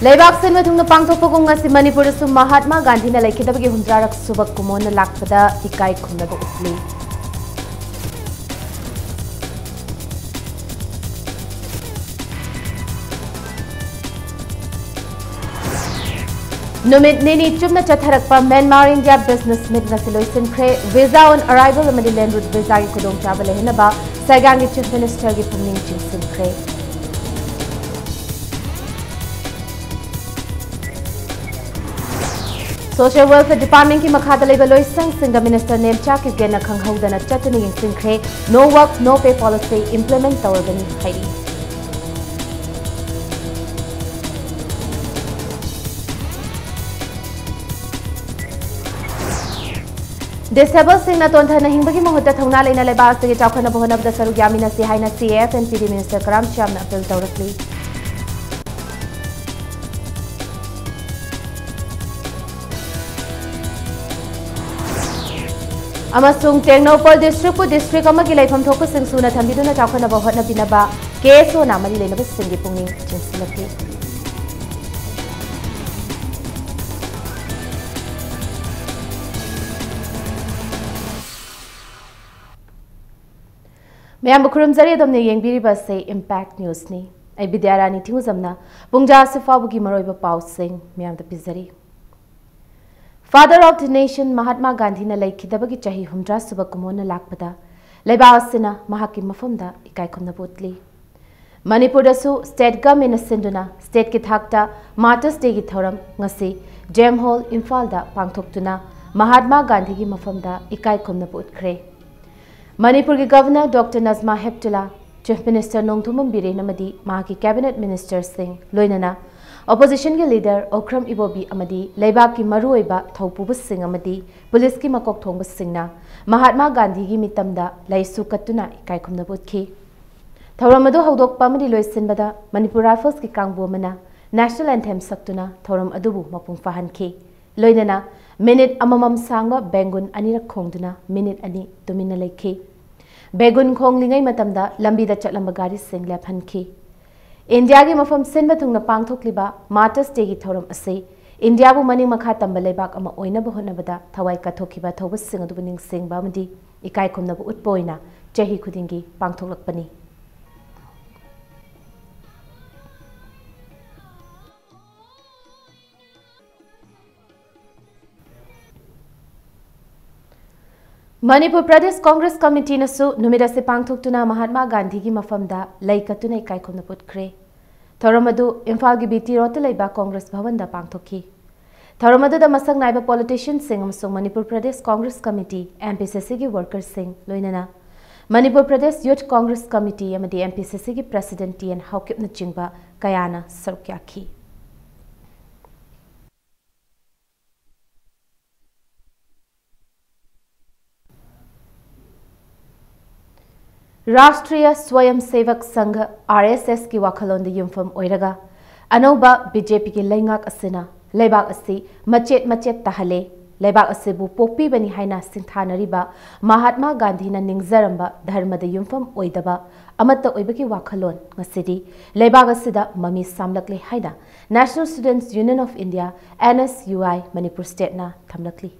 Leibak Sin Mathungna Pangthokpagum ngasi Manipur su Mahatma Gandhi na laikhidabagi humdrarak suba kumona lakpada ikai khumnaba utli. Numit nini chumna chatharakpa Myanmar India business meet ngasi loisinkhre visa on arrival amadi land route visa gi khudong chaba lehinaba Saigang Chief Minister gi pumning chingsinkhre. Social Welfare Department की मखादा लेबा लोइसंग सिंग minister नेमचा की गेना खंगहौदना चटनी सिंखरे no work no pay policy implement तौरगनी हाइरी डिसेबल सिंग तोंथन हिंबगी महुत थौना लेना लेबा से चाखना बहनब द सरुग यामिना से हाइना CF and PD minister Karam Shyam appeal तौरकली Amasung Tengnopal District ku district amagi laifam thoku singsuna thambiduna chakhana bahotna binaba keso namali lenaba singi pungning chinsilaki Mayam bukurum zari domne yengbiriba se Impact News ni ai bidyarani thinguzamna pungja sifabugi maroiba paw sing mayam da bizari Father of the nation Mahatma Gandhi na laikhidabagi chahi humdra suba kumona lakpada leibasina mahaki mafumda ikai khumna botli Manipur dasu state government sinduna state ki thakta Martyrs Day gi thoram ngasi Gem Hall Imphal da pangthoktuna Mahatma Gandhi gi mafumda ikai khumna botkhre Manipur gi governor Dr Nazma Heptula Chief Minister Nongthumam Biren amadi mahaki cabinet minister sing loinana Opposition के leader Okram Ibobi amadi Leibak की मरुओइबा थौपुबु सिंग amadi police की मकोक थोंग सिंगना महात्मा गांधी की मितमदा लाइसु कत्तुना इकाई खुमना बुतखी थौरम अदु हौदोकपा amadi लोइसिनबदा Manipur Rifles की कांगबु मना national anthem सक्तुना थौरम अदुबु मपुंग फाहनखी लोइनना minute अममम सांगबा बेंगुन अनिरक खोंगदुना minute अनि तुमिना लेखी बेगुन खोंगलिंगै मतमदा लंबीदा चलंबा गाड़ी सिंग लेफनखी India की मफम सिनबा थुंगना पांगथोकलिबा Martyrs Day की थौरम असे India बु मनिंग मखा तंबा लेबाक अमा ओइनबा होनबदा थवाई काथोखिबा थौबा सिंग अदुबु निंगसिंगबा अमदि इकाई खुमनबु उत्पोइना चही खुदिंगी पांगथोकलकपनी Manipur Pradesh Congress Committee nasu numida se pangthoktuna Mahatma Gandhi ki mafamda laikatuna ikai khomna putkre thoramadu Imphal gi BT Road laiba Congress Bhavan da pangthokhi thoramadu da masang naiba politicians sing amsung Manipur Pradesh Congress Committee MPCC gi workers sing loinana Manipur Pradesh Youth Congress Committee amadi MPCC gi President TN Haukipna chingba kayana sarukyakhi राष्ट्रीय स्वयं Sevak Sangh RSS की वाखलों युमफम ओइरगा अनौबा BJP की लैंगाक असिना लेबाक असि मचेत मचेत तहले लेबाक असिबु पोपी बनी हाइना सिंथानरिबा महात्मा गांधी ना निंगजरंबा धर्मद युमफम ओइदबा अमत ओइबकी वाखलोन ngasidi लेबाक असिदा ममी सामलकले हाइना national students union of India NSUI Manipur state ना थमलकली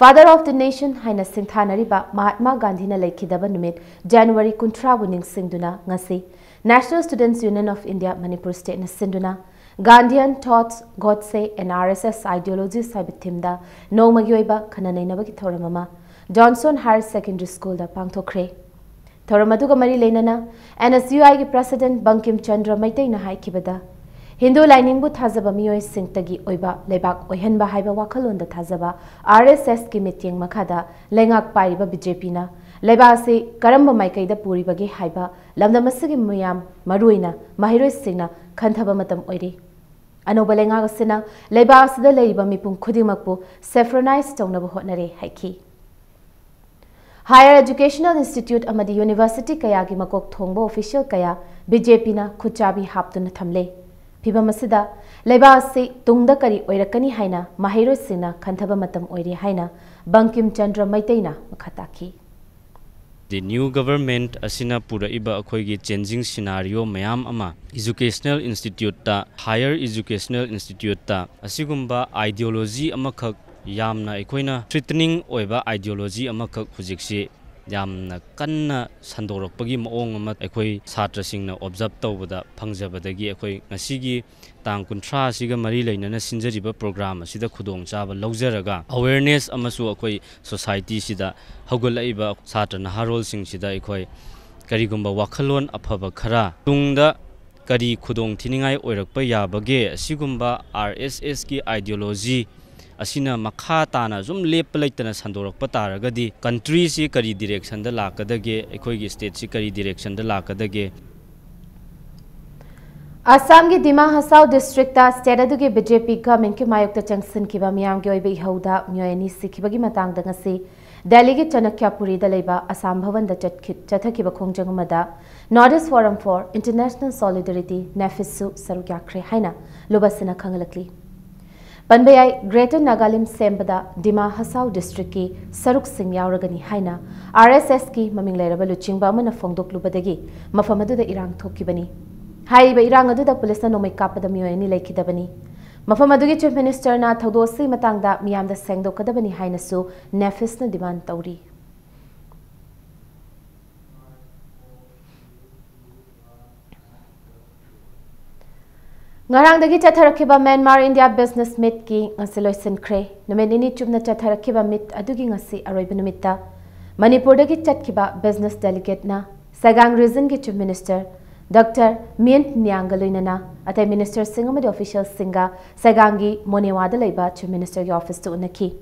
Father of the nation haina singthanariba Mahatma Gandhi na laikhidaba numit January 19 buning singduna ngasi National Students Union of India Manipur State na sinduna Gandhian thoughts Godse and RSS ideologies saibithimda nomagyoiba khananainaba ki thoramama Johnson Higher Secondary School da pangthokre thoramadu ga mari leinana NSUI gi president Bankim Chandra Maitai na haikibada Hindu lining bu thazaba miyoi singtagi oiba lebak oihanba haiba wakhalonda thazaba RSS ki meeting makhada lengak pairiba BJP na leba se karamba maikaida puribagi haiba lamdamasigi muyam maruina mahiroi singna khanthaba matam oire anoba lengak asina leba asida leiba mipum khudimakpu saffronize tongnaba hotnare haiki Higher Educational Institute amadi University kaya gi makok thongbo official kaya BJP na khuchabi haptuna thamle Pibamasida leba se tungda kari oirakani haina mahiro sina khanthaba matam oire haina Bankim Chandra Maitaina makhataki The new government asina pura iba akhoigi changing scenario mayam ama educational institute ta higher educational institute ta asigumba ideology amakhak yamna aikoina threatening oiba ideology amakhak hujiksi yamna kanna sandorakpagi maong ama aikoi satra singna observe tawbada phangjabadagi aikoi ngasigi tang kunthra siga mari leinana sinjariba program asida khudong chaba laujaraga awareness amasu akoi society sida hogolaiba satra naharol sing sida aikoi karigumba wakhalon afaba khara tungda kari khudong thiningai oirakpa yabage asigumba RSS ki ideology asina makha tana zum lep laitana sandorak pataragadi country si kari direction da lakadage ekhoigi state si kari direction da lakadage Assam ki Dima Hasao district ta state adugi BJP government ki mayok ta changsin ki ba miyam gi oibe hauda myoyani sikhibagi matang da ngasi Delhi ki Chanakyapuri da leiba Assam bhavan da chathaki ba khongjang amada Northeast Forum for International Solidarity Nefisu sarugyakre haina lubasina khangalakli Panbayai Greater Nagalim Sembada Dima Hasao District ki Saruk Singh Yauragani Haina RSS ki Maming Lairaba Luchingba Amana Fongdok Lubadagi Mafamadu da Irang Thokibani Hai ba Irang adu da Police na Nomai Kapada Mioyani Laikidabani Mafamadu ki Chief Minister na Thodosi Matangda Miyam da Sengdo Kadabani Haina su Nefis na demand tauri Ngarang dagi chatharakiba Myanmar India Business Meet ki ngasi loisin kre numenini chumna chatharakiba meet adugi ngasi aroiba numitta Manipur dagi chatkiba business delegate na Sagang region ki chief minister Dr. Mint Nyangaloinana atai minister singamadi official singa Sagangi Monewada leiba chief minister ki office to unaki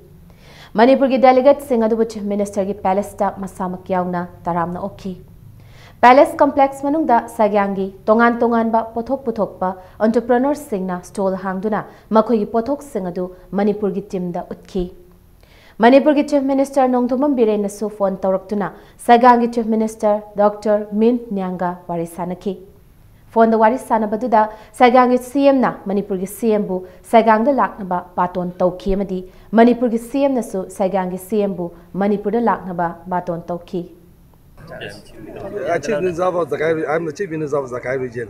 Manipur ki delegate singa du chief minister ki palace ta masamak yauna taramna oki Palace Complex manungda Sagyangi tongan ba pothok puthokpa entrepreneurs singna stall hangduna makhoi pothok singadu Manipur gi team da utki Manipur gi chief minister Nongthomam Biren su phone tawraktuna Sagangi chief minister Dr. Mint Nyanga warisanaki phone da warisana baduda Sagangi CM na Manipur gi CM bu Sagang da laknaba baton tawki amadi Manipur gi CM na su Sagangi CM bu Manipur da laknaba baton tawki Chief Minister of Zakai, I'm the Chief Minister of Zakai region.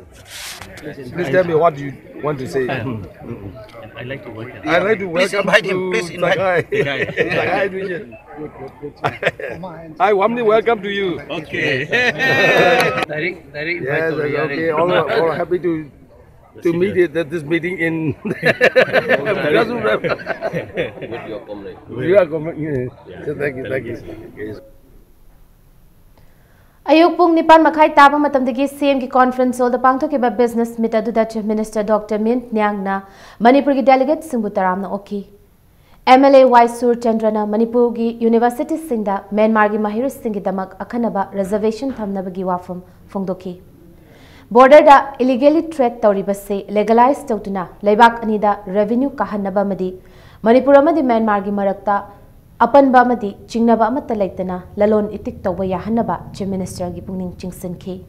Please tell me what you want to say. I'd like to welcome. I'd like to welcome Please invite him. Zakai region. I warmly welcome to you. Okay. Yes, okay. All happy to meet at this meeting in. With your comrade. You are comrade. Thank you. Ayuk pung nipan makai taba matamdagi CM ki conference hall da pangthokiba business meet aduda chief minister Dr. Mint Nyang na Manipur ki delegate singbu taram na oki MLA Waisur Chandrana Manipur ki university singda Myanmar ki mahirus singi damak akhanaba reservation thamnabagi wafam phongdoki border da illegally trade tawribase legalize tawtuna leibak anida revenue kahannaba madi Manipur amadi Myanmar ki marakta Apan ba madi chingnaba amata laitana lalon itik tawba yahanaba chief minister gi pungning chingsinki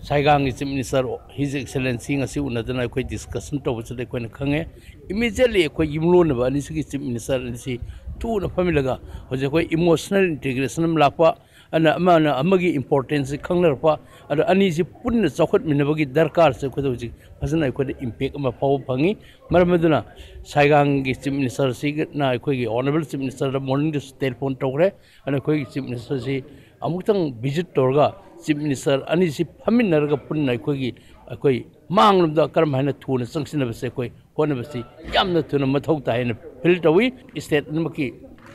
Saigang Chief Minister His Excellency ngasi unadana koi discussion to wachade koi khange immediately koi imlon ba ni Chief Minister ni tu na family hoje koi emotional integration lakwa ana amana amagi importance khangnar pa ada ani si punna chokhat minabagi darkar se koi hoje phajana koi impact ama paw phangi maramaduna Saigang Chief Minister si na koi honorable Chief Minister morning telephone tawre ana koi Chief Minister si amutang visit torga Chief Minister ani si phaminarga punna koi manglumda karam haina thuna sangsina base koi hona basi yamna thuna mathau ta haina fil tawi state namaki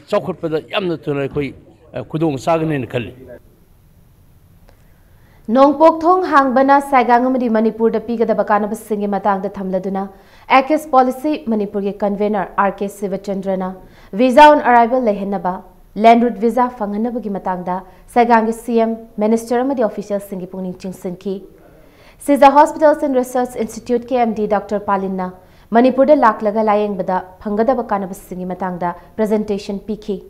chaukhot pada yamna thuna koi khudong sagane khali Nongpok thong hangbana Saigang amadi Manipur da pigada bakana basingi matang da thamladuna ACS policy Manipur ge convener RK Sivachandrana visa on arrival lehenaba land route visa fanghanabagi matangda Saigang CM minister amadi official singi pungning chingsinki Siza Hospitals and Research Institute KMD Dr. Palinna Manipur da laklaga layeng bada phangada bakana basingi matangda presentation piki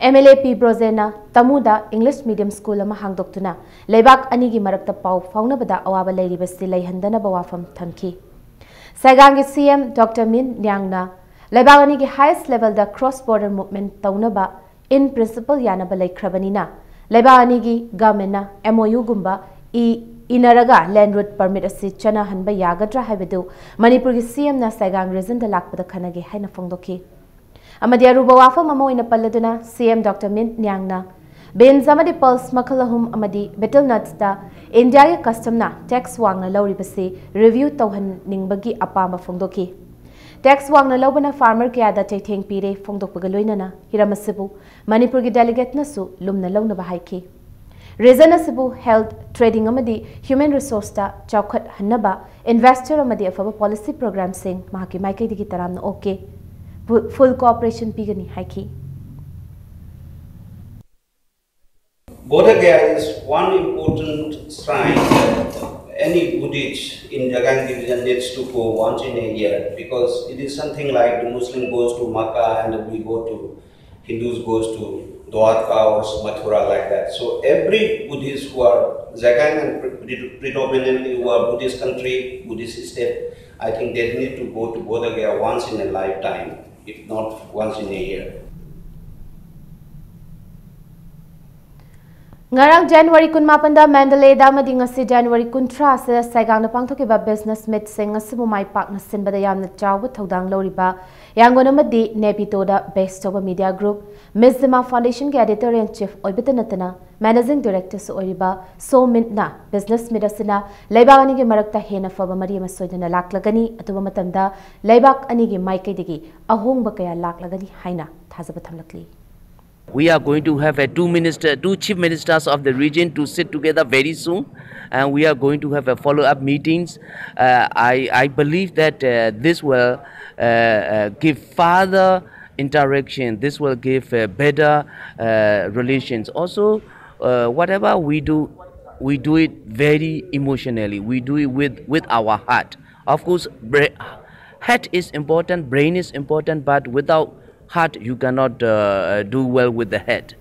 MLA P Brozena Tamuda English Medium School ama hangdoktuna leibak anigi marakta pau faunabada awaba leiribasi leihandana bawafam thanki Saigang CM Dr. Min Nyangna leibak anigi highest level da cross border movement taunaba in principle yanaba laikrabanina leba anigi government na MOU gumba inaraga land route permit asi chana hanba yagadra habedu Manipur gi CM na Saigang region da lakpada khanage haina phongdoki amadi aruba wafam ama oina palladuna CM Dr. Mint Nyangna beans amadi pulse makhalahum amadi betel nuts da India gi custom na tax wangna lawribasi review tawhan ningbagi apama phongdoki tax wangna lawbana farmer kya da chaitheng pire phongdokpaga loinana hiramasibu Manipur gi delegate na su lumna lawna ba haiki reason asibu health trading amadi human resource ta chawkhat hanaba investor amadi afaba policy program sing mahaki maikai digi taramna okay full cooperation pigani haiki Bodh Gaya is one important shrine that any Buddhist in Jagang division needs to go once in a year, because it is something like the Muslim goes to Makkah and we go to, Hindus goes to Dwarka or Mathura, like that. So every Buddhist who are Jagang and predominantly who are Buddhist country, Buddhist state, I think they need to go to Bodh Gaya once in a lifetime, if not once in a year. Ngarang January 18 da Mandalay da mading asi January 13 se Saigang na pangthokiba business meet sing asibu mai pak na sinbada yamna chawba thodang loriba yangon amadi Nepito da best of media group Mizima Foundation ge editor in chief oibita natana managing director so oriba so mintna business meet asina laibak ani ge marakta hena faba mari ma soidana laklagani atuba matamda laibak ani ge maikai digi ahongba kaya laklagani haina thajaba thamlakli. We are going to have two chief ministers of the region to sit together very soon, and we are going to have a follow-up meetings. I believe that this will give further interaction. This will give better relations. Also, whatever we do it very emotionally. We do it with our heart. Of course, head is important, brain is important, but without heart, you cannot do well with the head.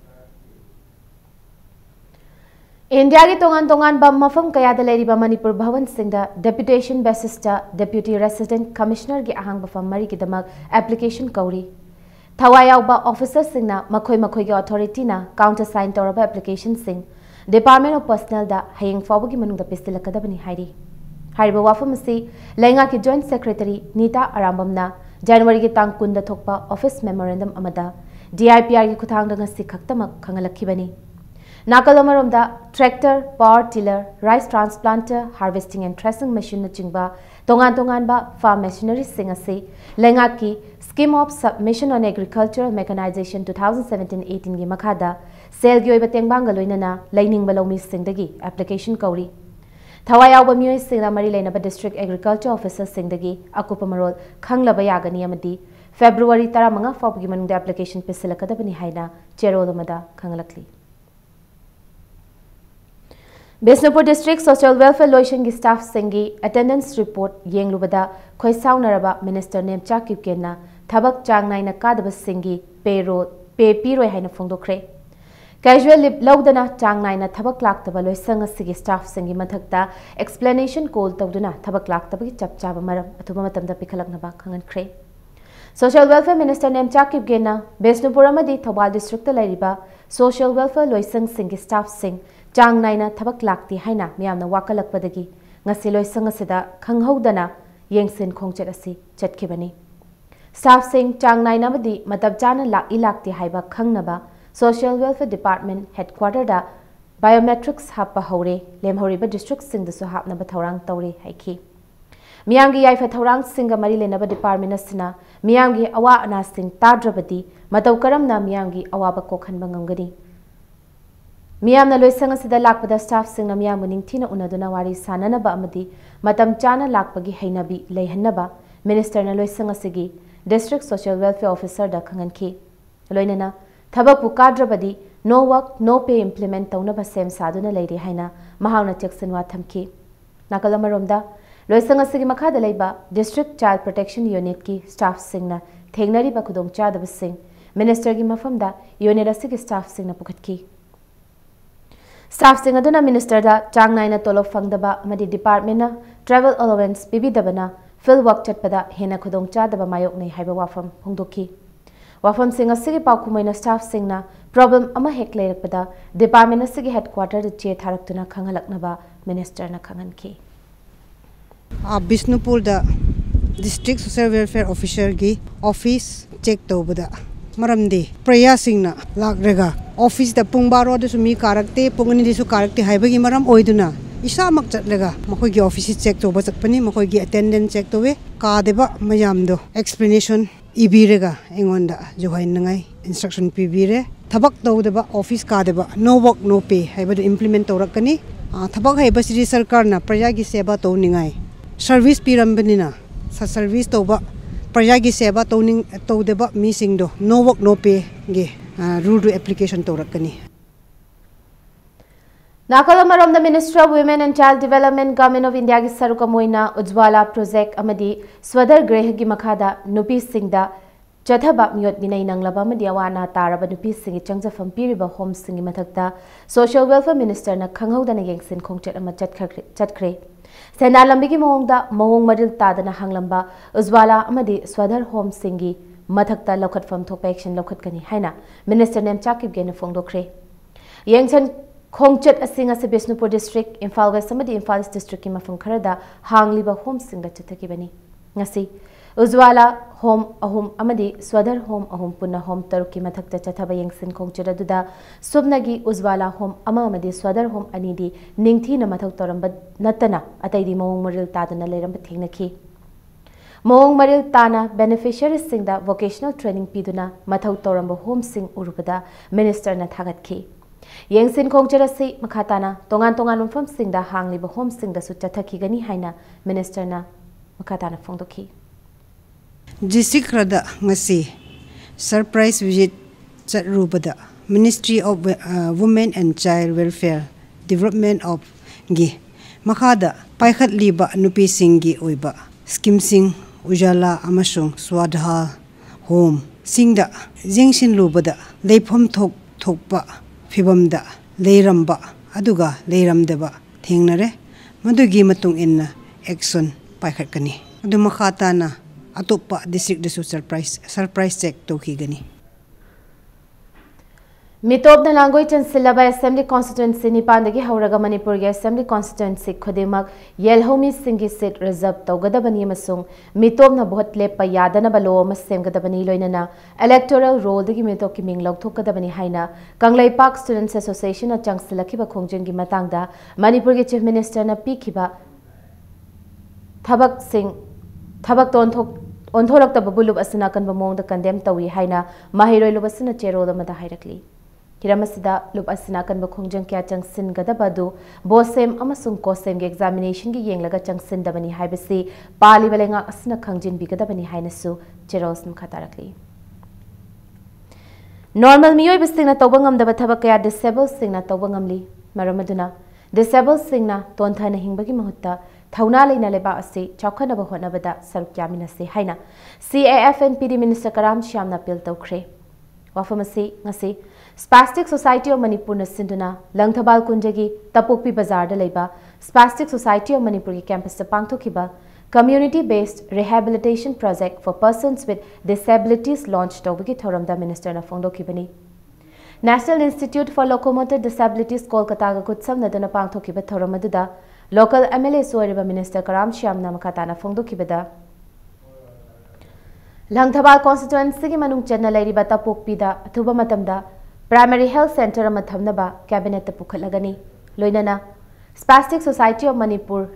India ki tongan ba mafam kaya da leriba Manipur Bhavan Singda deputation basis ta deputy resident commissioner gi ahang bafam mari ki damak application kauri thawayau ba officer singna makhoi gi authority na counter sign toraba application sing department of personnel da hayeng fabu gi manung da pistil kadabani hairi hariba wafam si lenga ki joint secretary Nita Arambamna January ki tang kunda thokpa office memorandum amada DIPR ki khuthang da ngasi khaktamak khangalakibani Nakalamarumda tractor, power tiller, rice transplanter, harvesting and threshing machine na chingba tongan ba farm machinery singasi lengaki scheme of submission on agricultural mechanization 2017-18 gi makhada sel gi oiba tengbang galoinana laining balomi singdagi application kauri Thawayau ba miyoi singna mari leinaba district agriculture officer singdagi akupa marol khanglaba yagani amadi February 15 fawgi manungda application pisilakadabani haina cherolamada khangalakli Bisnupur District Social Welfare Loishan gi staff singi attendance report yenglubada khoisau naraba Minister Nemcha Kipkenna thabak chang naina kadaba singi pay piroi haina phongdokre Casual leave laudana chang naina thabak laktaba loisang asigi staff singi mathakta explanation call tawduna thabak laktaba gi chapchaba maram athuba matamda pikhalaknaba khangankre Social Welfare Minister Nemcha Kipkenna Bisnupur amadi Thobal District ta lairiba Social Welfare Loisang singi staff sing Chang naina thabak lakti haina miyamna wakalakpadagi ngasi loisang asida khanghaudana yengsin khongchet asi chatkibani staff sing chang naina madi matab jana lakti haiba khangnaba Social Welfare Department headquarter da biometrics happa hore lemhoriba district sing da su hapnaba thorang tawri haiki miyamgi yaifa thorang singa mari lenaba department asina miyamgi awa ana sing tadrabadi mataw karamna miyamgi awaba kokhanba ngamgani Miyamna loisang asida lakpada staff singna miyambu ningthina unaduna wari sananaba amadi matam chana lakpagi hainabi leihannaba minister na loisang asigi district social welfare officer da khanganki loinana thabak pukadrabadi no work no pay implement tawnaba sem saduna leiri haina mahawna cheksanwa thamki nakalamaromda loisang asigi makhada leiba district child protection unit ki staff singna thengnari ba khudong chadaba sing minister gi mafamda unit asigi staff singna pukhatki Staff sing aduna minister da chang naina tolop fangdaba amadi department na travel allowance bibidabana field work chatpada hena khudong chadaba mayok nei haiba wafam phongdokhi Wafam Singh Sigi Paukumaina staff Singna problem ama hek leirakpada department Sigi headquarter che tharaktuna khangalaknaba minister na khanganki. Bisnupur da district social welfare officer gi office check tobada maramdi praya singna lagrega office da pungbaro da sumi karakte pungani disu karakte haibagi maram oiduna isa mak chatlega makoi gi office check toba chakpani makoi gi attendance check towe ka deba mayam do explanation ibirega engonda johain nangai instruction pibire thabak tawdeba office ka deba no work no pay haibadu implement torakani thabak haibasiri sarkar na praya gi seba to ningai service pirambanina sa service toba praya gi seba toning tawdeba mi singdo no work no pay ge rule application torakani. Nakala the Ministry of Women and Child Development Government of India gi saruka moina Ujwala project amadi Swadhar Greh gi makhada nupi singda chathaba miyot binai nanglaba amadi awana taraba nupi singi changjafam piriba home singi mathakta Social Welfare Minister na khanghaudana yengsin khongchet ama chatkre Sena lambigi mohongda mohong maril tadana hanglamba Ujwala amadi Swadhar home singi mathakta lokhatfam thopa action lokhatkani haina Minister nem chakib gena phongdokre yengchen Khongchet asinga se Bisnupur district Imphal West amadi Imphal East district ki mafam kharada hangliba home singda chathakibani ngasi Ujwala home ahum amadi Swadhar home ahum punna home taruki mathakta chathaba yengsin khongchet aduda subnagi Ujwala home ama amadi Swadhar home anidi ningthina mathak toramba natana ataidi mawong maril tadana leramba thingnaki mawong maril tana beneficiaries singda vocational training piduna mathak toramba home sing urubada minister na thagatki Yengsin Kongcherasi Makatana, Tongan Umfam Singda Hangliba Home Singda Sutataki Gani Haina, Minister na Makatana Fondoki. District Rada Ngasi surprise visit Chat Rubada, Ministry of Women and Child Welfare, Development of Gi Makada, Paikat Liba Nupi Singi Uiba, Skim Sing, Ujala Amashung, Swadha Home, Singda, Jingshin Lubada, Lepom Tokpa. Fibamda leiramba aduga leiramdeba thengnare madugi matung inna action paikhatkani adu makhatana atopa district desu surprise check tokigani Mitop na language and syllabus assembly constituency nipandagi hauraga Manipur ge assembly constituency khodemak yelhomi singi seat reserve tawgadabani amasung mitop na bhot lepa yadana balo ama semgadabani loinana electoral roll dagi mitop ki ming logthokadabani haina Kanglai Park Students Association na changsilakiba khongjeng gi matangda Manipur ge chief minister na pikhiba thabak onthorok tabulub asana kan bamong da condemn tawi haina mahiroi lubasna chero da mada hairakli Kiramasida Lup Asina kan Bakhongjang Kya Changsin Gadabadu, Bosem Amasung Kosem ge examination gi yenglaga Changsin Dabani Haibasi, Pali Balenga Asna Kangjin Bigadabani Hainasu, Cheros Mkatarakli. Normal Miyoi Bisingna Tobangam the Batabakaya disabled Singna Tobangamli, Maramaduna, disabled Singna, Tontana Hingbagi Mahutta, Taunali Naleba Asi, Chokana Bahonabada, Sarkyamina Se Haina, CAF and PD Minister Karam Shamna Pilto Kre. Wafamasi, Nasi, Spastic Society of Manipur na Sinduna, Langthabal Kunjagi, Tapukpi Bazar da Leba, Spastic Society of Manipur ki campus sa Pangthokiba, community-based rehabilitation project for persons with disabilities launched Tobagi Thoramda Minister na Fongdokibani. National Institute for Locomotor Disabilities Kolkata ga kutsam nadana Pangthokiba Thoramadada, local MLA Suariba Minister Karam Shyam Namakatana Fongdokibada. Langthabal constituency ki manung chenna lairiba Tapukpida, Thuba Matamda, Primary Health Center Amathamnaba Cabinet Pukhalagani, Loinana, Spastic Society of Manipur,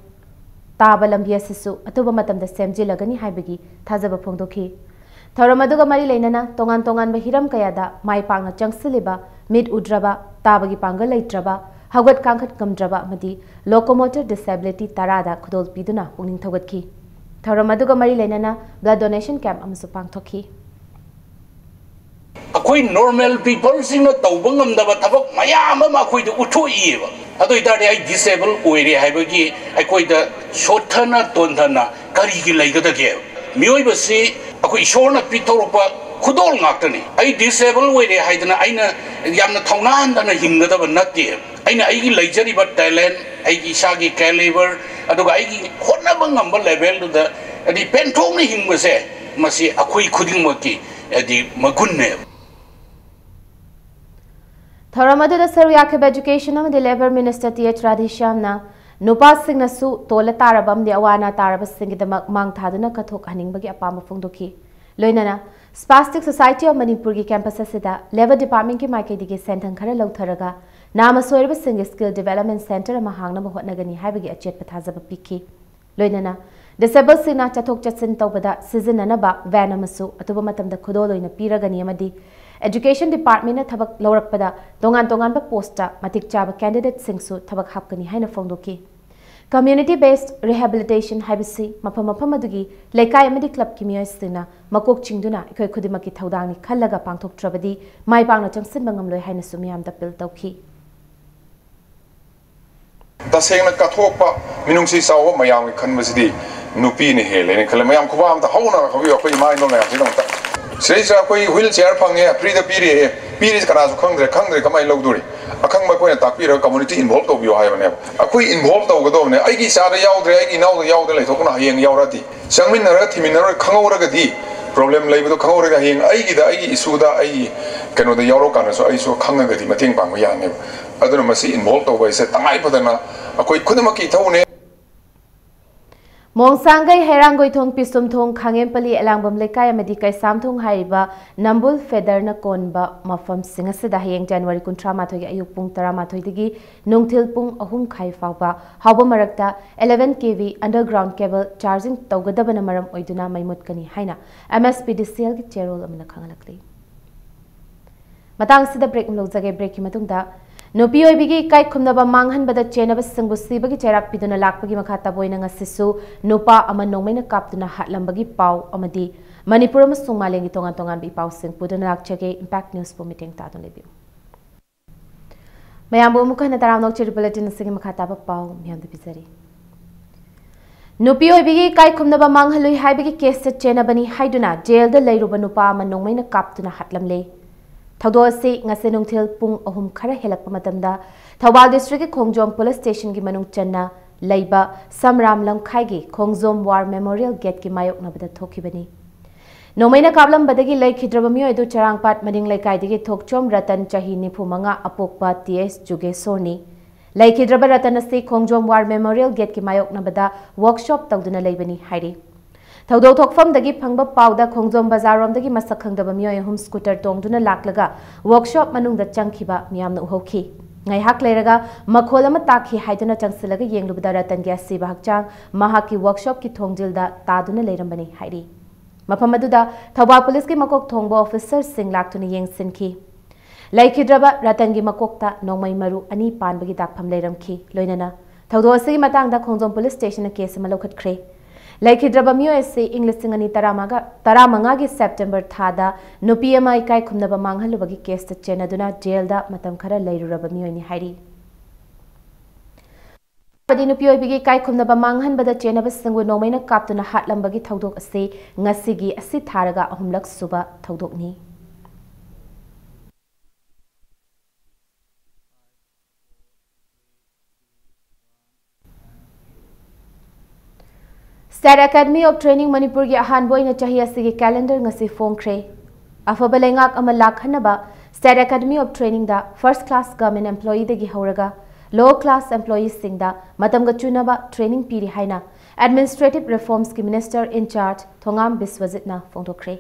Tabalambi Sisu, Atuba Matam the Semji Lagani Haibagi, Tazaba Pongdoki. Tharamaduga Mari Lenana, Tongan Bahiram Kayada, Mai Panga Changsiliba, Mid Udraba, Tabagi Panga Laitraba, Hagat Kankat Kamdraba Madi, Locomotor Disability Tarada, Kudol Piduna, Uning Tawatki. Tharamaduga Mari Lenana, Blood Donation Camp Amasupang Toki. Akoi normal people sing na tawbangam da batabak mayam ma akoi da uthui ba adoi da ai disable oire haibagi akoi da shothana tondana kari gi laigada ge mioi ba si akoi shorna pitoropa khudol ngaktani ai disable oire haidana aina yamna thauna andana hingada ba natte aina ai gi laijari ba talent ai gi sagi caliber aduga ai gi honna bangam ba level da adi penthong ni hingba se masi akoi khuding maki adi magunne Tharamadu da Saru Yakib Education of the Labour Minister T.H. Radhishamna Nupa Singh Nasu Tola Tarabam the Awana Tarabas Singh the Mang Taduna Katok Haningbagi Apama Fundoki. Loinana, Spastic Society of Manipur campus Sida, Labour Department ki Maike Digi Sentan Kara Lautaraga, Nama Soerba Singh Skill Development Center Mahangna Mahotnagani Habigi Achet Patazaba Piki. Loinana, Disabled Sina Chatok Chatsin Tobada, Season Anaba, Vanamasu, Atubatam the Kudolo in a Piragani Amadi. Education Department Tabak Lorakpada, Dongan ba posta, Matik Chaba candidate Singsu, Tabak Hapkani Haina Fondoki. Community based rehabilitation Habisi, Mapamadugi, Lekai Medi Club Kimioistina, Makok Chingduna, Kudimaki Taudani, Kalaga Pangtok Trabadi, Mai Bangla Jangsin Bangamlo Haina Sumiam the Piltoki. The same Katopa, Minungsi Sao, Mayam Kanvasidi, Nupini Hill, and Kalamayam Kuam, the Hona of your mind on Sreja koi wheelchair pangye pre the period karas kangre kamai logduri akang ma koi takpira community involved of you haibane akoi involved tawgadone aigi sara yaudre aigi naw yaudre thokna hayeng yaurati sangminara thiminara khangauraga di problem leibudo khangauraga hayeng aigi da aigi issue da ai kano da yauro kana so ai so khangaga di mateng pangma yane aduna masi involved tawbai se tangai padana akoi khudamaki thawne Mongsangai Herangoi Thong Pisum Thong Kangempali Elangbam Lekai Medikai Samthong Haiba Nambul Federna Konba Mafam Singasida Hayeng January Kuntramathoi Ayuk Pung Taramathoi Digi Nungthil Pung Ahum Khai Fawba Hawba Marakta 11 kV underground cable charging Tawgadabana Maram Oiduna Maimut Kani Haina MSPDCL ki Chairol Amana Khangalakli Matang Sida break Mlozage break Matungda Nupi oibigi kai khumnaba manghan bada chenaba singbu sibagi cherak piduna lakpagi makhata boina ngasisu nupa ama nongmaina kaptuna hatlambagi pau amadi Manipur amasung malengi tongan bi pau sing puduna lakchage Impact News po meeting tadun lebiu mayambu mukana taramnok chiri bulletin singi makhata ba pau miyamda bizari Nupi oibigi kai khumnaba manghalui haibigi case chenabani haiduna jail da leiruba nupa ama nongmaina kaptuna hatlamle Taudosi ngasenung til pung ahum khara helakpa matamda Thawal district Khongjom police station gi manung channa leiba Samram Lamkhai gi Khongjom war memorial gate gi mayok nabada thokibani Nomaina kablam badagi lai khidraba mi oidu charangpat maning laikai digi thokchom ratan chahi nifumanga apokpa TS Jugesorni lai khidraba ratan asi Khongjom war memorial gate gi mayok nabada workshop tawduna leibani hairi Taudo Tokfam dagi Pangba Pauda Khongjom Bazarom dagi Masakhang daba mioy hum scooter tongduna laklaga workshop manung da changkhiba miyamna uhoki ngai hak leraga makholama takhi haiduna changsilaga yenglubda ratan gi asiba hakchang mahaki workshop ki thongjilda taduna leirambani hairi mapamaduda Thawal police ki makok thongba officer sing laktuna yengsinki laikhidraba ratan gi makokta nongmai maru ani panbagi dakpham leiramki loinana Taudo asi matangda Khongjom police station na case ma lokhat khre Laikhidraba MUSC English Singani Taramanga gi September Thada Nupiama Ikai Khumnaba Manghalubagi case ta chenaduna jail da matam khara leiruraba mioini hairi Padi Nupioi bigi Kai Khumnaba Manghan bada chenaba singwu nomaina kaptuna hatlambagi thaudok ase ngasigi asi tharaga ahumlak suba thaudokni State Academy of Training Manipur gi ahan boina chahi asigi calendar ngasi phongkre afaba lengak ama lakhanaba State Academy of Training da first class government employee degi hauraga low class employees singda matamga chunaba training piri haina administrative reforms ki minister in charge Thongam Biswajitna phongdokre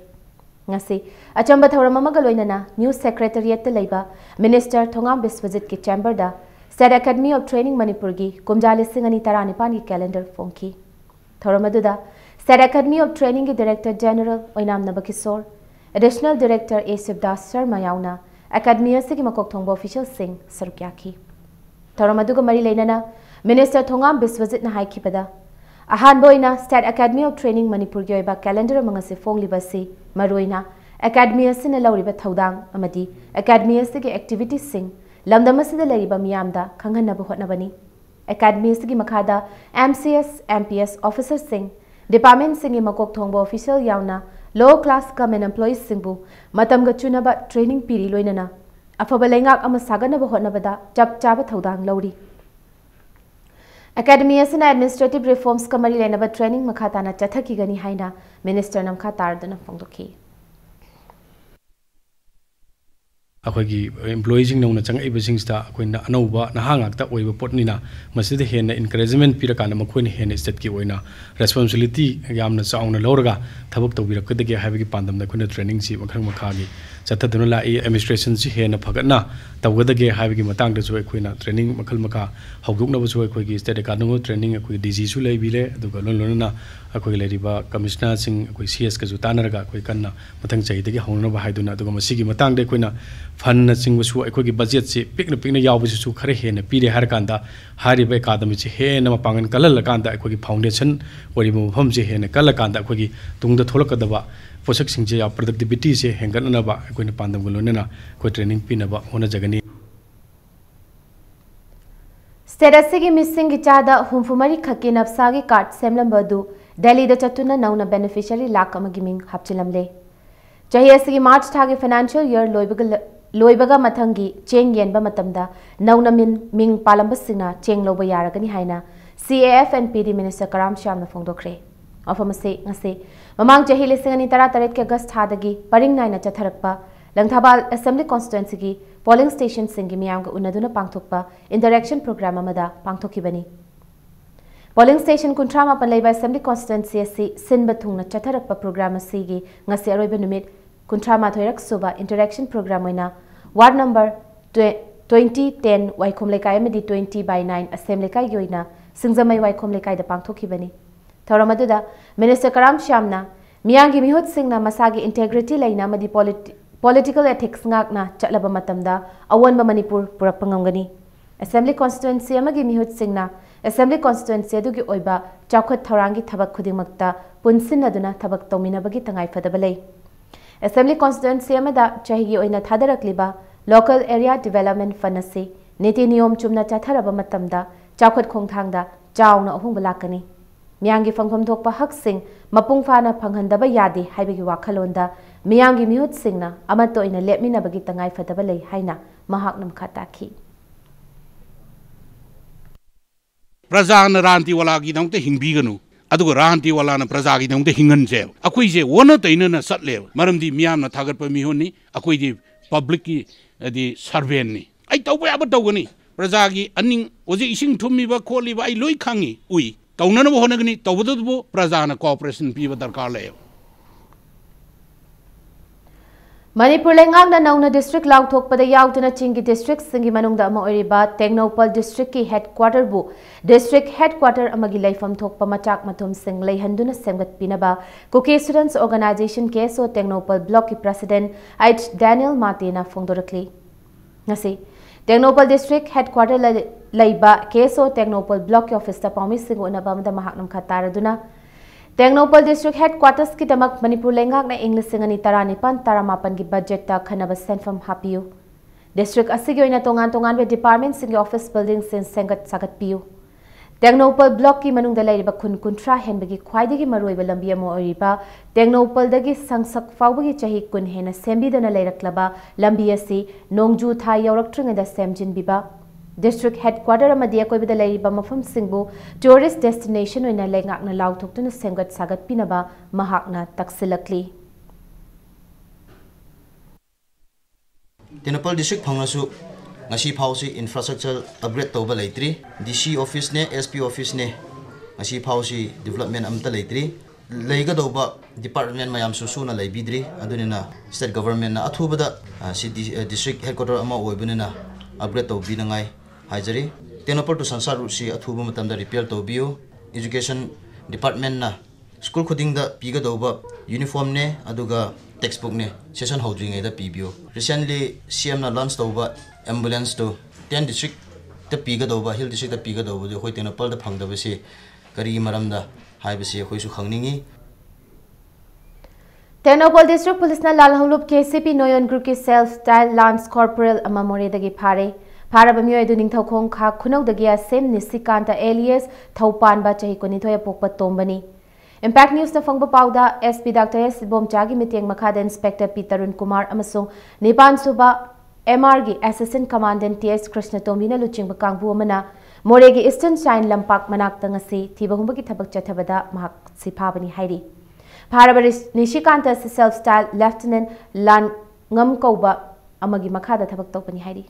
ngasi achamba thauram amaga loinana new secretariat te leiba minister Thongam Biswajit ki chamber da State Academy of Training Manipur gi kumjali singani taranipan ki calendar phongki Thoramaduda, State Academy of Training Director General Oinam Nabakisor, Additional Director A. Sivdas Sharma Yauna, Academy Sigi Makok Thongbo official Singh Sarukyaki. Thoramaduga Mari Lenana, Minister Thongam Biswajit na Haikipada. Ahan Boina, State Academy of Training Manipur Gyoiba calendar Mangasi Fong Libasi, Maruina, Academy Sin Lauriba Taudang, Amadi, Academy Sigi Activity Singh, Lamdamasi the Lariba Miamda, Kangan Nabuhot Nabani. Academy Sigi Makada, MCS, MPS Officer Singh, Department Singh Makok Thongbo Official Yauna, Low Class Government Employees Singbu, Matam Gachunaba Training Piri Loinana, Afabalengak Amasagana Bahonabada, Jab Chaba Taudang Lodi. Academy and Administrative Reforms Kamari Lenaba Training Makatana Chathaki Gani Haina, Minister Namkatar Dana Fongdoki. अखोगी एम्प्लॉयीजिंग नौना चंगइबसिंगस्ता अखोइना अनौबा नहांगाक्ता ओइबा पोटनिना मसिद हेन encouragement पिरकान मखोइन हेन state की ओइना responsibility यामना चाउना लौरगा थबक तौबिरकदगे हाइबगी पांदमना अखोइना ट्रेनिंग सी मखंग मखागी चथदुना लाई एडमिनिस्ट्रेशन सी हेन फगतना तौगदगे हाइबगी मतंगदसु अखोइना ट्रेनिंग मखल मखा हौगुकनबसु अखोगी स्टेट एकाडमी ट्रेनिंग अखोगी डीजी सु लेबिले अदुगा लोनलोनना अखोगी लेरिबा कमिश्नर सिंह अखोई सीएस कजु तानरगा अखोई कन्ना मथंग चाहिदगे हौनबा हाइदुना अदुगा मसिगी मतंगदे अखोइना फन चिंगबसु अखोगी बजेट से पिकना पिकना यावबसु खरे हेन पीरे हर कांदा हारिबा एकाडमी से हेन मपांगन कलल कांदा अखोगी फाउंडेशन ओरिबा मफम से हेन कल कांदा अखोगी तुंगदा थोलकदबा पोषक सिंजे या प्रोडक्टिविटी से हेंगननबा अखोइना पांदम लोनना अखोई ट्रेनिंग पिनबा होना जगनी स्टेटस की मिसिंग की चादा हुंफुमरी खकी नफसागी कार्ड सेमलंबदु दिल्ली द चतुना नौना बेनिफिशियरी लाख अमगी मिंग हापचिलमले चाहे असगी मार्च थागे फाइनेंशियल ईयर लोइबगा मथंगी चेंग येनबा मतमदा नौना मिंग पालंबसिना चेंग लोबा यारगनी हाइना CAF and PD Minister Karam Shyamna फोंदोखरे अफमसे ngase mamang chahi lisingani tara taret ke August thadagi paring naina chatharakpa Langthabal Assembly Constituency ki polling station singi miyam ga unaduna pangthokpa interaction program amada pangthokibani polling station kuntrama panlaiba Assembly Constituency asi sinba thungna chatharakpa program asigi ngase aroiba numit kuntrama thoirak suba interaction program oina ward number 2010 Waikhom Lekai amadi 20/9 Assembly Lekai yoina Singzamai Waikhom Lekai da pangthokibani Thoramaduda Minister Karam Shyamna miyangi mihut singna masagi integrity laina amadi political ethics ngakna chatlaba matamda awanba Manipur purakpangamgani Assembly Constituency amagi mihut singna Assembly Constituency adugi oiba chawkhat thorangi thabak khudingmakta punsinaduna thabak tawminabagi tangai fadabalai Assembly Constituency amada chahigi oina thadarakliba Local Area Development Fund asi niti niyom chumna chatharaba matamda chawkhat khongthangda chawna ahungba lakani miyangi fangpham thokpa hak sing mapung fana phanghandaba yadi haibagi wakhalonda miyangi mihut singna amato ina lepminabagi tangai fadaba lei haina mahak namkha takhi Pragyan रांति वाला की दंगते हिंबी गनु अदुग रांति वाला न प्रजा की दंगते हिंगन जे अखोई जे one तैन न सटले मरमदी मियाम न थागत प मिहोनी अखोई दी पब्लिक की दी सर्वेन नि आई तौबा अब तौगनी प्रजा की अनिंग ओजे इसिंग थुमीबा खोलीबा आई लोई खांगी उई तौनन बो होनगनी तौबदबो प्रजा न कोऑपरेशन पीबा दरकार ले Manipur lengangna nauna district lautokpada yautuna chingi district singi manungda ama oiriba Technopal district ki headquarter bu district headquarter amagi laifam thokpa machak mathum sing leihanduna semgat pinaba Cookie Students Organization KSO Technopal block ki president H Daniel Martina phongdorakli ngasi Technopal district headquarter laiba KSO Technopal block ki office ta pawmi sing unaba amda mahaknam khataraduna Technopal district headquarters ki damak Manipur lengak na English singani taranipan taramapan ki budget ta khanaba senfam hapiu district asigi oina tongan be department singi office building sin sengat sagat piu Technopal block ki manung da lairiba khun kuntra henbagi khwaidagi maroiba lambi amo oriba Technopal dagi sangsak fawbagi chahi kun hena sembi dana lairaklaba lambi asi nongju tha yauraktrunga da semjin biba District headquarter amadi akoibada lairiba mafam singbu tourist destination oina lengakna lauthokduna semgat sagat pinaba mahakna taksilakli Technopal district phangnasu ngasi phausi infrastructure upgrade toba leitri DC office ne SP office ne ngasi phausi development amta leitri leiga doba department mayam susuna leibidri adunina state government na athubada district headquarter ama oibunina upgrade tobi nangai Hajari, Technopal to Sansar Rusi Athuba Matamda repair to bio, education department na school coding the Piga Doba, uniform ne, Aduga textbook ne, session holding a PBO. Recently, CM na launched over ambulance to 10 district the Piga Doba, Hill district the Piga Doba, the Hoytenopal the Pang the Vese, Kari Maramda, Hibasi, Hoisu Hangningi. Technopal district police na Lalhulup KCP Noyon group ki self-styled Lance Corporal Amamore dagi phare. Parabamio edu ning thokong kha khunau dagia sem nisikanta alias thaupanba chahi konithoya pokpa tombani Impact News na fangba pauda SP Dr. S Bomchagi miteng makhada Inspector Peterun Kumar amasung Nipan Suba MR gi Assistant Commandant TS Krishna Tomina luching bakangbu amana Moregi Eastern Shine Lampak manak tangasi thibahumba ki thabak chathabada mahak siphabani hairi Parabaris Nishikanta self-styled Lieutenant Lan Ngam Kauba amagi makhada thabak tawpani hairi.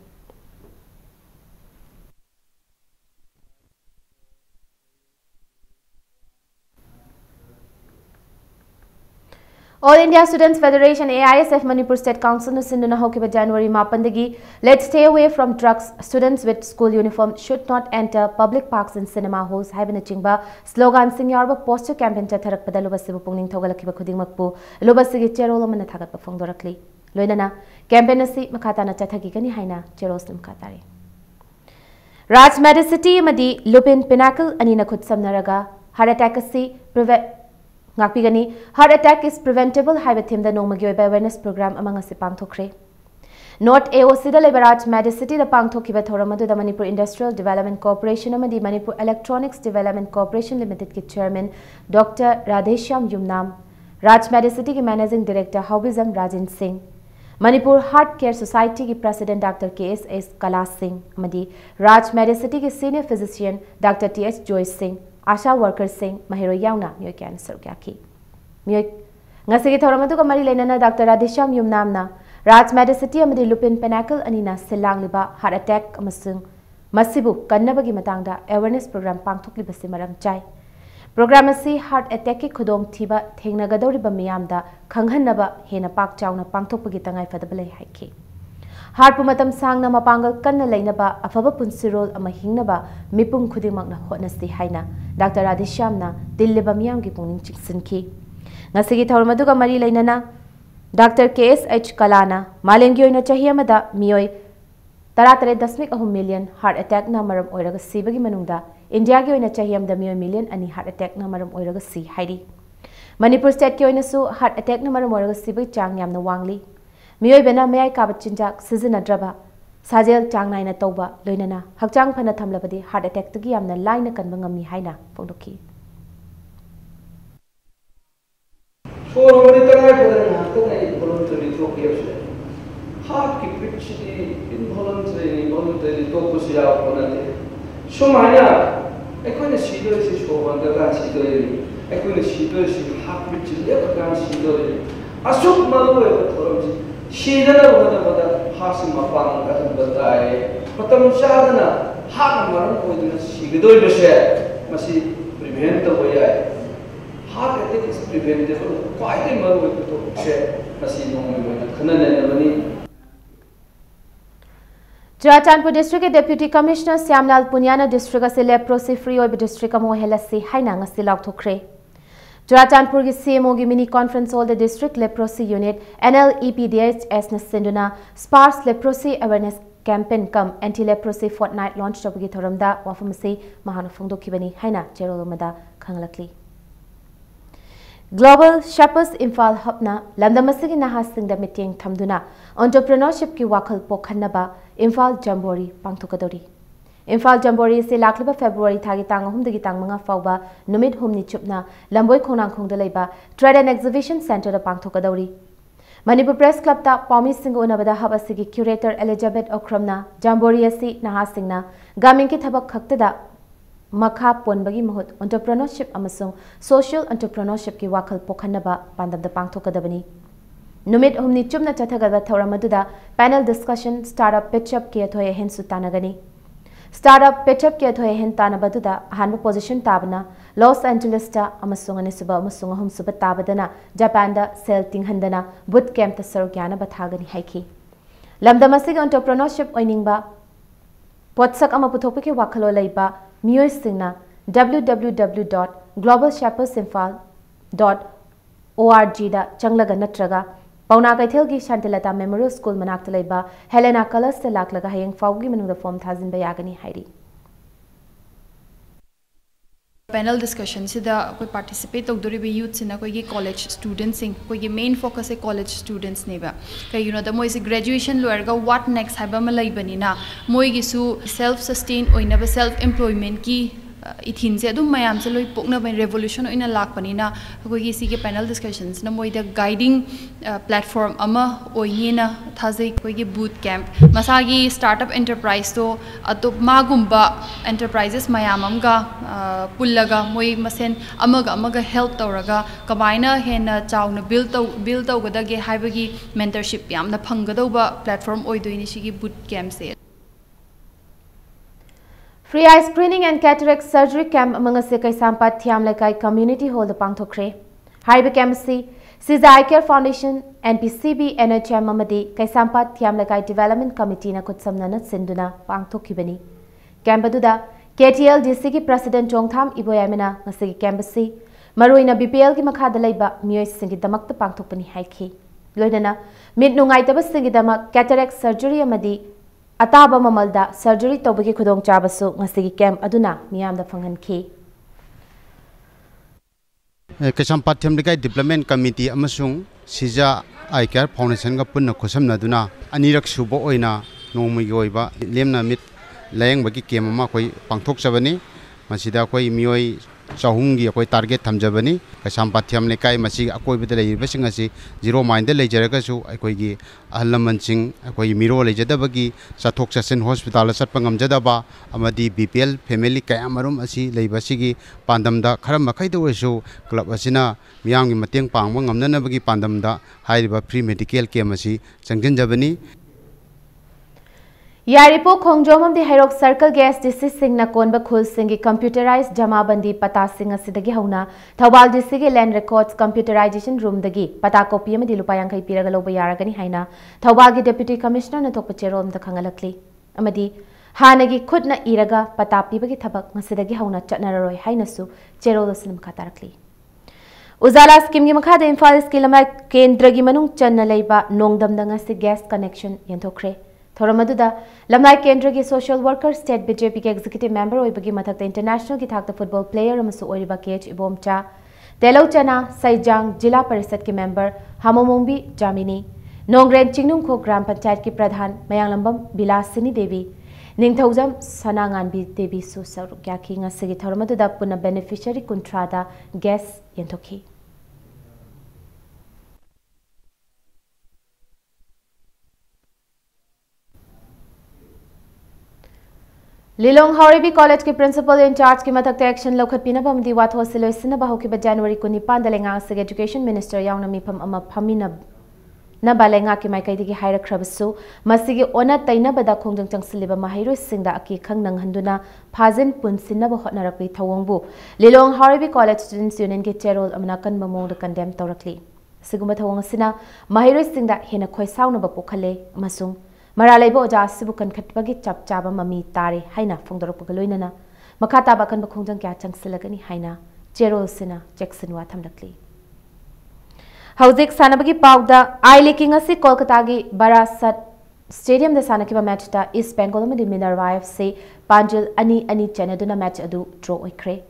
All India Students Federation AISF Manipur State Council na sinduna hokiba January 10 Let's stay away from drugs. Students with school uniform should not enter public parks and cinema halls. Haibana chingba slogan sing yarba poster campaign chatharak pada luba sibu pungning thogalakiba khudingmakpu luba sigi cherol amana thagatpa phongdorakli. Loinana campaign asi makata na chathagi kani haina cheros nim katari. Raj Medicity madi Lupin Pinnacle anina khud samnaraga heart attack asi Ngakpigani, heart attack is preventable. Haiba theme the Nomagi awareness program among us Pangthokre. North AOC the Raj Medicity the Pangthokiba Thoramadu the Manipur Industrial Development Corporation amadi Manipur Electronics Development Corporation Limited ki Chairman Dr. Radheshyam Yumnam, Raj Medicity ki Managing Director Haubizam Rajin Singh, Manipur Heart Care Society ki President Dr. KSS Kala Singh, amadi Raj Medicity ki Senior Physician Dr. TS Joyce Singh, Asha Workers Singh, Mahiro Yauna, Myoy Cancer Gyaki. Myoy Ngasigi Thoramadu Kamari Lenana, Dr. Radheshyam Yumnamna, Raj Medicity amadi Lupin Pinnacle anina Silang Liba Heart Attack Amasung, Masibu, Kannabagi Matanga, Awareness Program Pangthokli Basimaram Chai. Program asi Heart Attack ki Khudong Thiba, Thengnagadori Bamiamda, Kanghanaba, Hena Pak Chauna, Pangthokpagi Tangai Fadabale Haiki. Heart pumatam sang na mapangal kan na lainaba afaba punsirol ama hingnaba mipum khudimang na hotnasti haina Dr. Radheshyam na dilleba miyam gi pungning chiksinki ngasigi thawrmaduga mari lainana Dr. KSH Kalana malengi oina chahi amada miyoi 13.3 million heart attack na maram oiraga sibagi manungda India gi oina chahi amda miyoi million ani heart attack na maram oiraga si hairi Manipur state ki oina su heart attack na maram oiraga sibagi chang yamna wangli Miyoi bena mayai kabat chinjak sizinadraba sajel chang naina tauba loinana hakchang phana thamlabadi heart attack tagi yamna laina kanba ngami haina pongdoki for hori tagai bodana hakta nai voluntary thokiyase heart ki pitchidi involuntary tokusia onate somaya ekone sidoi si shobanda ga sidoi ekone sidoi si heart pitch leka sidoi asuk malu e thoramji Shidana Wada Hasim Mapang at Batai, Patam Shadana, Hakaman, Shigidoi Beshe, Masi prevent the way. Heart attack is preventable, quite a man with the share, Masi no Kanan and money. Churachandpur District Deputy Commissioner Syamlal Punyana District se leprosi free oib district amo helasi haina ngasi lauk thokre. Churachandpur ki CMO ki mini conference hall the district leprosy unit NLEPDHS na sinduna sparse leprosy awareness campaign cum anti leprosy fortnight launch tabgi thoramda wafamasi mahana phongdokibani haina cherolomada khanglakli. Global Shepherds Infal Hubna Lamdamasigi Nahasingda meeting thamduna entrepreneurship ki wakhal pokhanaba Infal Jamboree pangthokadori. Infal Jamboree se lakliba February thagi tang ahumdagi tang manga fawba numit humni chupna lamboi khonang khongda leiba Trade and Exhibition Center da pangthokadori. Manipur Press Club ta Paumi Singh unabada hub asigi curator Elizabeth Okramna Jamboree asi nahasingna gaming ki thabak khaktada makha ponbagi mahut entrepreneurship amasung social entrepreneurship ki wakhal pokhanaba pandamda pangthokadabani. Numit humni chupna chathagada thawramaduda panel discussion startup pitch up ki athoye hen sutanagani. Startup pitch up ki athoye hen tanabaduda hanba position tabana Los Angeles ta amasung anisuba amasung ahum suba tabadana Japan da sel tinghandana boot camp ta sargyana bathagani haiki. Lamdamasig entrepreneurship oiningba potsak ama puthokpaki wakhalo leiba Miyoi Singna www.globalshepardsinfal.org da changlaga natraga Pauna Kaithel gi Shantilata Memorial School manakta leiba Helena Colors se laklaga hayeng fawgi manungda form thazin bayagani hairi. Panel discussion sida koi participate togdori youth sina koi college students sing koi main focus e college students neba kai the moi graduation loerga what next haiba malai banina moi gi su self sustain oina ba self employment ki इथिन से अदुम मयाम से लोई पोकना बन revolution ओइना लाकपनिना अखोगी सिगे panel discussions न मोइदा गाइडिंग प्लेटफॉर्म अमा ओइनेना थाजै कोइगे बूट कैंप मसागी स्टार्टअप एंटरप्राइज तो अतोप मागुम्बा एंटरप्राइजेस मयाम अमगा पुल्लगा मोइ मसेन अमगा हेल्प तौरगा कमाइना हेना चाउना बिल्ड तौगदगे हाइबगी मेंटरशिप यामना फंगदौबा प्लेटफॉर्म ओइदोइनि सिगी बूट कैंप से Free eye screening and cataract surgery camp among us Kaisampat Thiam Laikai Community Hall the Pangthokre. Haibe Camsi, Siza Eye Care Foundation, NPCB NHM Amadi, Kaisampat Thiam Laikai Development Committee na Kutsamnana Sinduna Pangthokibani. Cambaduda, KTL DC ki President Jongtham Iboyamina, Nasigi Cambasi, Maruina BPL ki Makadalaiba, Mui Singi Damak the Pangthokani Haiki. Loidana, Mid Nungaitaba Singi Damak, cataract surgery Amadi, Ataba mamalda surgery tobagi khudong chabasu ngasigi camp aduna miyamda phangan ki Kaisampat Thiam Laikai Development Committee amasung Siza Eye Care Foundation ga punna khosamna duna anirak subo oina nongmui oiba lemna mit layang bagi kem ama koi pangthok sabani masida koi mioi chahungi koi target thamjabani Kaisampat Thiam Laikai masi akoi bida leibasing asi zero mind leijaraga su akoi gi ahlamanching akoi miro leijadabagi sathok sasen hospital satpangam jadaba amadi BPL family kayamarum asi leibasigi pandamda kharam makai dosu club asina miyam gi mateng pangba ngamnana bagi pandamda hairiba free medical care asi changjinjabani Yaripo Khongjomam di Hairok Circle Gas DC Singh na konba khul singi computerized jamabandi pata sing asidagi hauna Thawal DC ge land records computerization room dagi pata copy amadi lupayang kai piraga loba yaragani haina Thawal ge deputy commissioner na thokpa cherom da khangalakli amadi hanagi khudna iraga pata pibagi thabak ngasidagi hauna chatnararoi haina su chero dosinam khatarakli Uzala scheme gi makha da Imphal skill amai kendra gi manung channa leiba nongdam da ngasi gas connection yenthokre Thoramaduda, Lamnai Kendra ki social worker, state BJP ki executive member oibagi mathakta international ki thakta football player amasu oiriba KH Ibomcha, Telochana Saijang Jila Parisat ki member Hamomombi Jamini, Nongren Chingnung Kho Gram Panchayat ki pradhan Mayanglambam Bilasini Devi, Ningthaujam Sananganbi Devi su sarukya ki ngasigi Thoramaduda punna beneficiary kuntrada gas yentoki. Lilong Horibi College के principal in charge की मथक action लौखत पीना बमदी वाथो सिलोइसिना बहौकी जनवरी को निपान दलेंगा से education minister यावना मिफम अमा फमीना न बालेंगा की माइकैदी की higher खरबसु मसिगी ओना तैना बदा खोंजंग चंगसिलिबा माहिरो सिंगदा अकी खंग नंगहंदुना फाजिन पुनसिना बहौतनारकपी थवंगबु Lilong Horibi College Students Union के चेरोल अमना कन ममोंग condemn तौरकली सिगुम थवंग Cina माहिरो सिंगदा Hena खोइसाउना बपोखले अमसुंग Maralaibo oja sibu kan khatbagi chap chaba mami tare haina phongdorok loinana makata ba kan bakhongjang kya changsilagani haina cherol sina Jackson wa thamlakli Hauzik sanabagi pauda I leaking asi Kolkata gi Barasat Stadium da sanakiba match ta East Bengal amadi Minerva FC Panjil ani chanaduna match adu draw oikre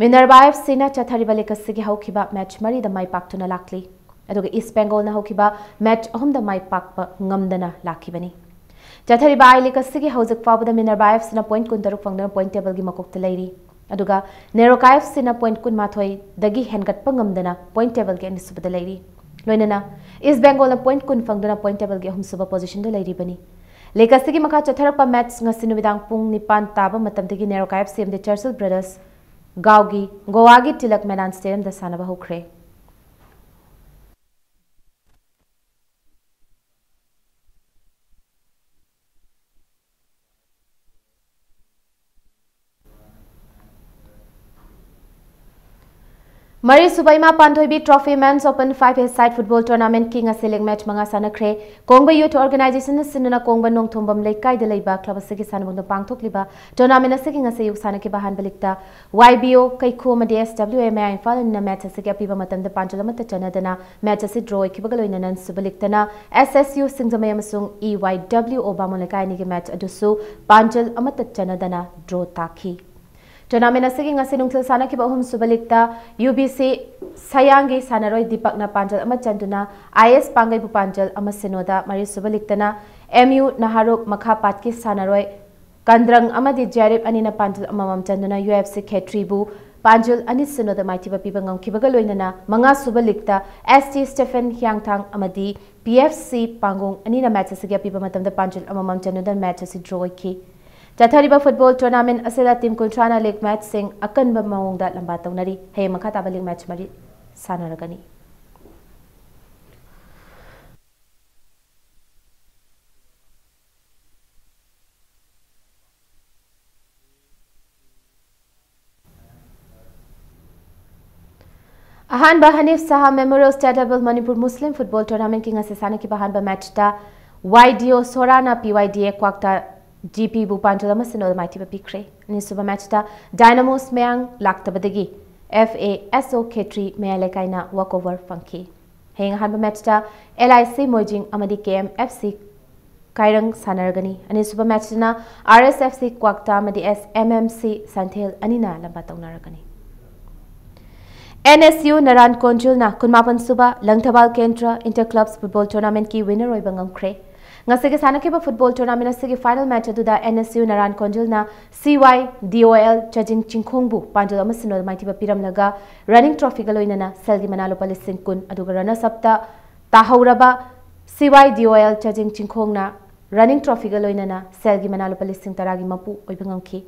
Minerva FC na chathariba lekasigi haukiba match mari da mai paktuna lakli aduga East Bengal na hokiba match ahum da mai pakpa ngamdana lakibani Chathariba Ilikasigi Hauzik Fabada Minerva FC na point kun daruk fangdana point table gi makok talairi aduga Neroka FC na point kun mathoi dagi hengat pangamdana point table gi anisubada lairi loinana East Bengal na point kun fangdana point table gi ahum suba position da lairi bani Lekasigi makha chatharakpa match ngasinu bidang pung nipan taba matamdagi Neroka FC amde Churchill Brothers Gaugi Goagi Tilak Medan Stadium da sanaba hokre Mari Subaima Panthoibi Trophy Men's Open 5-a-side football tournament king a select match manga sanakre Kongba Youth Organization sinuna Kongba Nong Thombam Laikai de Leiba Club Sigi Sanabung Pangthok liba tournament sigi nga sayuk sanaki bahan balikta YBO Kaikho Mades WMA Imphal na match sigi apiba matam de Panchalamata Chanadana match si draw ikibagaloinanan subaliktana SSU Singzamay amasung EYW Obama Laikai ni match adusu Panchal Amata Chanadana draw taki Tournament asigi nga sinungthil sana ki bahum subalikta UBC Sayangi Sanaroi Dipakna Panjal ama Chanduna IS Pangai Panjal ama Sinoda Mari subaliktana MU Naharuk Makha Patki Sanaroi Kandrang amadi Jarib anina Panjul amamam chanduna UFC Khetribu Panjul Anisino the Mighty Pibangam Kibagaloinana, Manga Suba Likta, ST Stephen Hyangtang Amadi, PFC Pangung Anina matches against Pibamatam the Panjul amamam chanduna matches draw ki. Chathariba football tournament asila team Kuntrana League match sing akan ba maung dat lambatong nari hey makata balik match mari sanaragani. Ahan ba Hanif Saha Memorial Statable Manipur Muslim Football Tournament king asesana ki bahan ba match ta YDO Sorana PYDA kwakta GP Bupanjula Masino Mighty Pikre. Nisuba match ta Dynamos Meang Laktabadagi FASO K3 Mealekaina walkover funky. Hang hanba match ta LIC Mojing Amadi KMFC Kairang Sanaragani. Anisuba match na RSFC kwakta Amadi SMMC Santhel Anina Lambatong Naragani. NSU Naran Konjulna Kunmapan Suba Langtabal Kendra Interclubs Football Tournament ki winner Roibangam Kre. Ngasige Sanakiba Football Tournament sige final match aduda NSU Naran Konjulna CYDOL Judging Chingkhongbu Panjula Masino Mighty Piram Laga Running Trophy Galoinana Selgi Manalo Palising Kun aduga Rana Sapta Tahauraba CYDOL Judging Chingkhongna Running Trophy Galoinana Selgi Manalo Palising Taragi Mapu Oibangam Ki.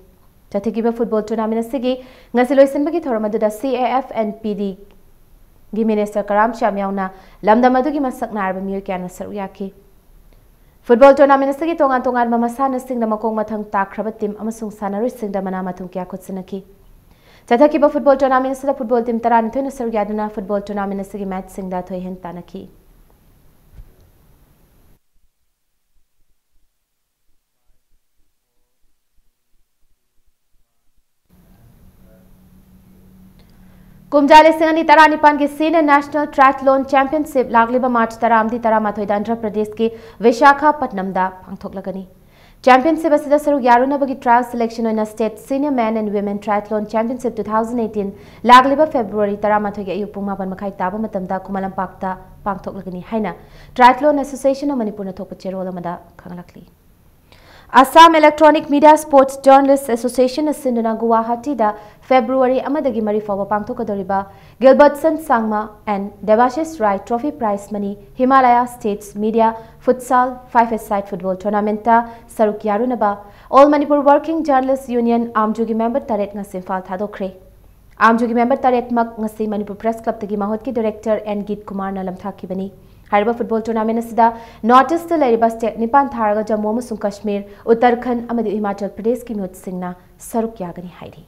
Chatikiba Football Tournament sige ngasiloi sinbagi thoramaduda CAF and PD gi Minister Karam Shamyauna lamdamadu gi masak narba miyo kyana saruyaki. Football Tournament sige tongan tongan mamasana singda makong mathang takraba team amasung sanarui singda mana mathung kya khutsinaki. Chatikiba Football Tournament sida football team tarani thoina saruyaduna Football Tournament sige match singda thoi hen tanaki. Kumjale Singani Taranipan ki Senior National Triathlon Championship Lagliba March Taramdi Taramathoida Andhra Pradesh ki Visakhapatnam da pangthoklagani. Championship asida saru yarunabagi trial selection oina State Senior Men and Women Triathlon Championship 2018 Lagliba February Taramathoida ayuk pung 8 makhai taba matamda Kumalampakta pangthoklagani haina Triathlon Association of Manipur na thokpa cherol amada khanglakli. Assam Electronic Media Sports Journalists Association asinduna Guwahati da February amadagi mari fawa pangthokadoriba Gilbertson Sangma and Devashish Rai Trophy Prize Money Himalaya States Media Futsal 5-a-side Football Tournament ta saruk yarunaba All Manipur Working Journalists Union Amjugi member taret nga Simphal thadokre. Amjugi member taret mak ngasi Manipur Press Club tagi mahot ki director and Git Kumar na lamthaki bani. Hariba Football Tournament asida Northeast Lariba State Nipan Tharaga Jammu amasung Kashmir Uttarakhand amadi Himachal Pradesh ki mihut singna saruk yagani hairi.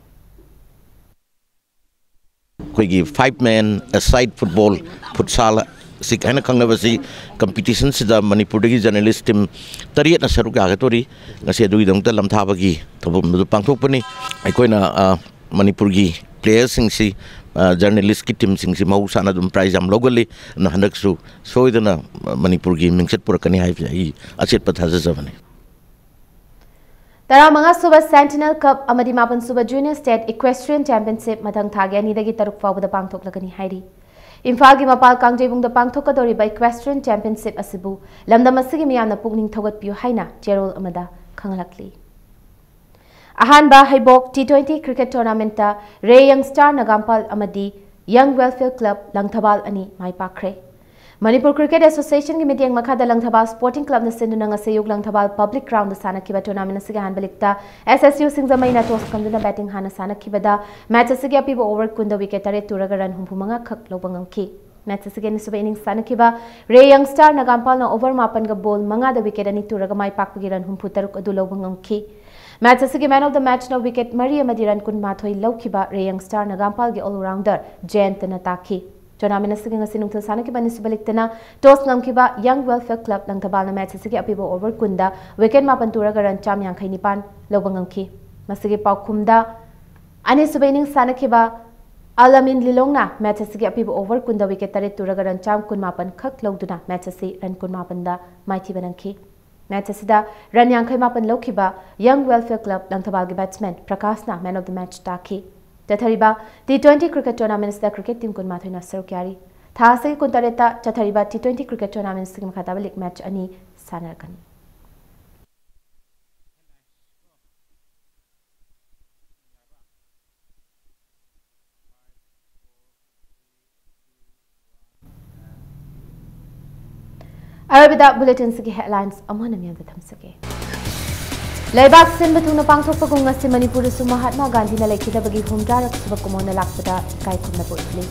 Koigi 5-man aside football futsal sikana kangnabasi competition sida Manipur gi journalist team tariat na saruk yagatori ngasi adugi dongta lamthabagi thobum pangthokpani aikoina Manipur gi players singsi journalist ki team singsi mau sana dum prize am logally na handaksu soidana Manipur gi mingset purakani hai achet pathajabani. Taramanga Suba Sentinel Cup Amadi Mapan Suba Junior State Equestrian Championship Mathang Thage Anidagi Taruk Fawda Pangthoklagani hairi. Imphal gi Mapal Kangjebung da Pangthokadori by Equestrian Championship asibu lamdam asigi miyamna pukning thogatpiu haina cherol amada khanglakli. Ahanba Haibok T20 Cricket Tournament ta Ray Young Star Nagampal Amadi Young Welfare Club Langthabal ani mai pakre. Manipur Cricket Association ki meeting makhada Langthabal Sporting Club na sinduna nga sayog Langthabal Public Ground da sana kiba tournament asige hanbalikta SSU Singzamai na toss kamduna batting hana sana kibada match asige apiba over kunda wicket tare turaga run humpumanga khak lobangam ki. Match asige ni suba innings sana kiba Ray Young Star Nagampal na over mapan ga ball manga da wicket ani turaga mai pakpagi run humpu taruk adu lobangam ki. Match asige man of the match na wicket Maria Madiran kun mathoi laukiba Ray Young Star Nagampal gi all-rounder Jayant Nataki. Tournament asige ngasi nungthil sana kiba nisbaliktana toss ngamkiba Young Welfare Club Langthabal na match asige apiba over kunda wicket mapan turaga run cham yangkhai nipan lobangam ki. Masige paukhumda ani suba innings sana kiba Alamin Lilongna match asige apiba over kunda wicket tare turaga run cham kun mapan khak logduna match ase run kun mapan da mighty banangki. Match asida run yangkhai mapan laukiba Young Welfare Club Langthabal gi batsman Prakashna man of the match taki. Chathariba T20 Cricket Tournament da cricket team kun mathoina sarukari. Thasagi kuntareta Chathariba T20 Cricket Tournament sigi makhataba league match ani sanarkan. Arabida bulletin sigi headlines amana miyam da thamsake. Laibak sin bathuna pangthokpa gung ngasi Manipur su Mahatma Gandhi na lekhida bagi humdarak suba kumona lakpada kai khumna boitli.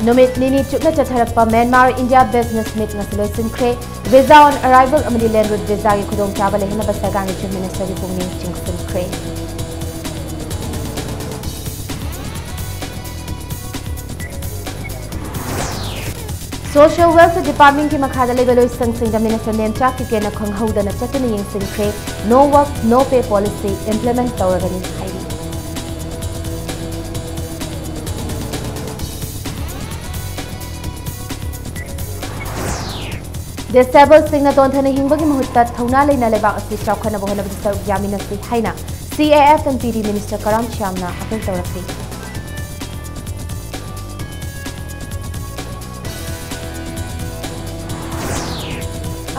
Nomit nini chukna chatharakpa Myanmar India business meet ngasiloi sinkre visa on arrival amadi land route visa gi khudong chaba lehna basagang chief minister gi pungning chingsinkre. Social Welfare Department ki makhada lebeloi sangsingda minister nemcha ki kena khanghaudana chatuna yingsinkre no work no pay policy implement tawragani hairi. Disabled singna tonthana hingbagi mahutta thauna leina lebak asi chawkhana bohana badi saruk yamina si haina CAF and PD Minister Karam Shyamna appeal tawrakhi.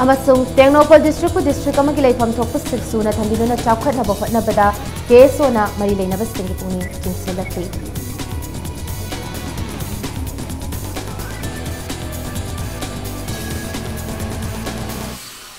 Amasung Tengnopal District ku district amagi leifam thokpa siksuna thambiduna chawkhana bohana bada case ona mari leina basingi puni chingsilati.